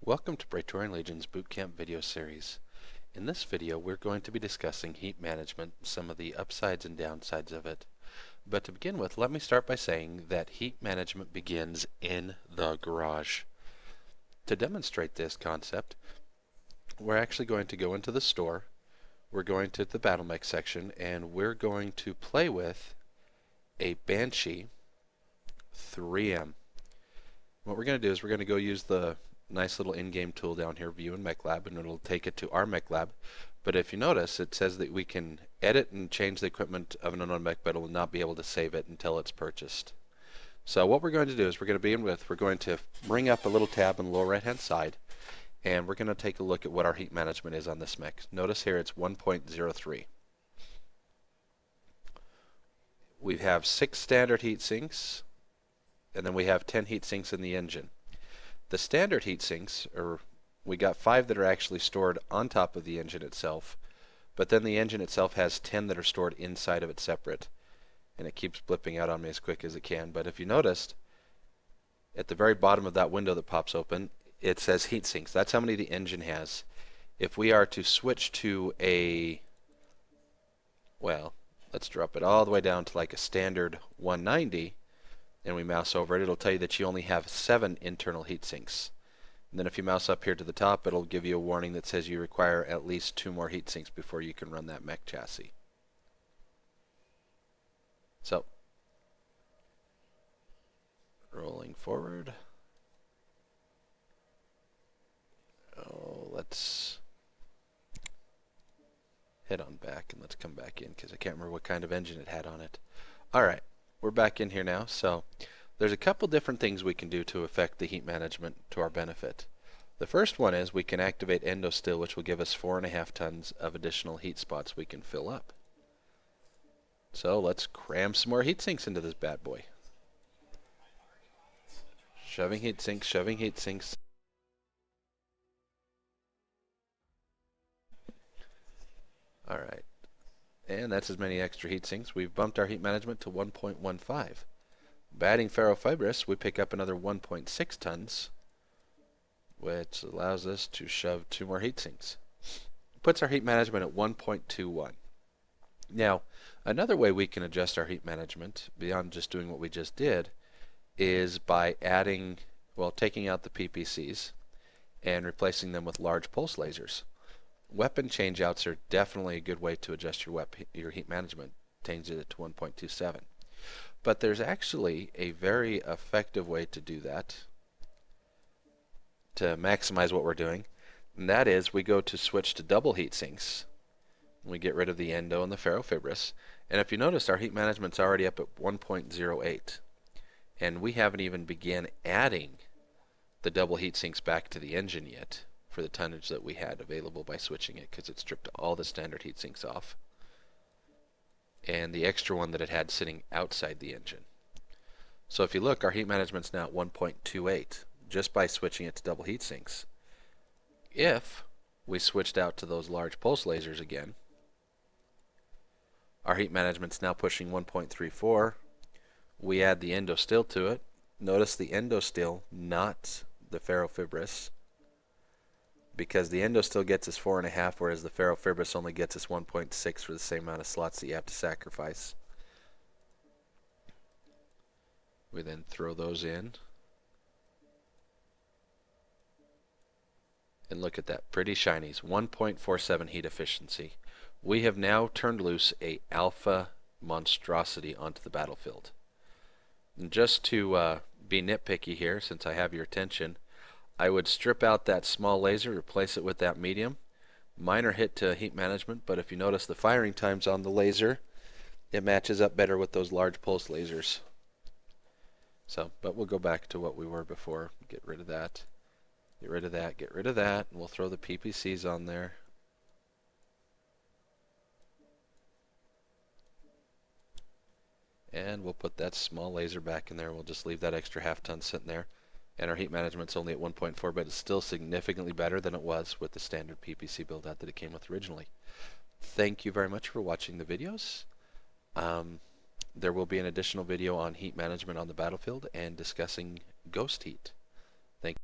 Welcome to Praetorian Legion's Bootcamp video series. In this video we're going to be discussing heat management, some of the upsides and downsides of it. But to begin with, let me start by saying that heat management begins in the garage. To demonstrate this concept, we're actually going to go into the store, we're going to the Battle Mech section, and we're going to play with a Banshee 3M. What we're going to do is we're going to go use the nice little in-game tool down here, View in Mech Lab, and it'll take it to our Mech Lab. But if you notice, it says that we can edit and change the equipment of an unknown mech, but it will not be able to save it until it's purchased. So what we're going to do is we're going to bring up a little tab on the lower right-hand side, and we're going to take a look at what our heat management is on this mech. Notice here it's 1.03. We have 6 standard heat sinks, and then we have 10 heat sinks in the engine. The standard heat sinks, we got 5 that are actually stored on top of the engine itself, but then the engine itself has 10 that are stored inside of it separate. And it keeps blipping out on me as quick as it can. But if you noticed, at the very bottom of that window that pops open, it says heat sinks. That's how many the engine has. If we are to switch to let's drop it all the way down to like a standard 190, and we mouse over it, it'll tell you that you only have 7 internal heat sinks. And then if you mouse up here to the top, it'll give you a warning that says you require at least 2 more heat sinks before you can run that mech chassis. So, rolling forward. Let's head on back and let's come back in because I can't remember what kind of engine it had on it. Alright. We're back in here now, so there's a couple different things we can do to affect the heat management to our benefit. The first one is we can activate endo still, which will give us 4.5 tons of additional heat spots we can fill up. So let's cram some more heat sinks into this bad boy. Shoving heat sinks, shoving heat sinks. Alright. And that's as many extra heat sinks. We've bumped our heat management to 1.15. Adding ferrofibrous, we pick up another 1.6 tons, which allows us to shove 2 more heat sinks. Puts our heat management at 1.21. Now, another way we can adjust our heat management, beyond just doing what we just did, is by taking out the PPCs and replacing them with large pulse lasers. Weapon changeouts are definitely a good way to adjust your heat management, changing it to 1.27. But there's actually a very effective way to do that, to maximize what we're doing, and that is we go to switch to double heat sinks. We get rid of the endo and the ferrofibrous, and if you notice, our heat management's already up at 1.08, and we haven't even began adding the double heat sinks back to the engine yet for the tonnage that we had available by switching it, because it stripped all the standard heat sinks off and the extra one that it had sitting outside the engine. So if you look, our heat management's now at 1.28 just by switching it to double heat sinks. If we switched out to those large pulse lasers again, our heat management's now pushing 1.34. We add the endo still to it. Notice the endo still, not the ferrofibrous, because the endo still gets us 4.5, whereas the ferrofibrous only gets us 1.6 for the same amount of slots that you have to sacrifice. We then throw those in. And look at that, pretty shinies, 1.47 heat efficiency. We have now turned loose a alpha monstrosity onto the battlefield. And just to be nitpicky here, since I have your attention, I would strip out that small laser, replace it with that medium. Minor hit to heat management, but if you notice the firing times on the laser, it matches up better with those large pulse lasers. But we'll go back to what we were before. Get rid of that. Get rid of that, get rid of that, and we'll throw the PPCs on there. And we'll put that small laser back in there. We'll just leave that extra half ton sitting there. And our heat management's only at 1.4, but it's still significantly better than it was with the standard PPC build-out that it came with originally. Thank you very much for watching the videos. There will be an additional video on heat management on the battlefield and discussing ghost heat. Thank you.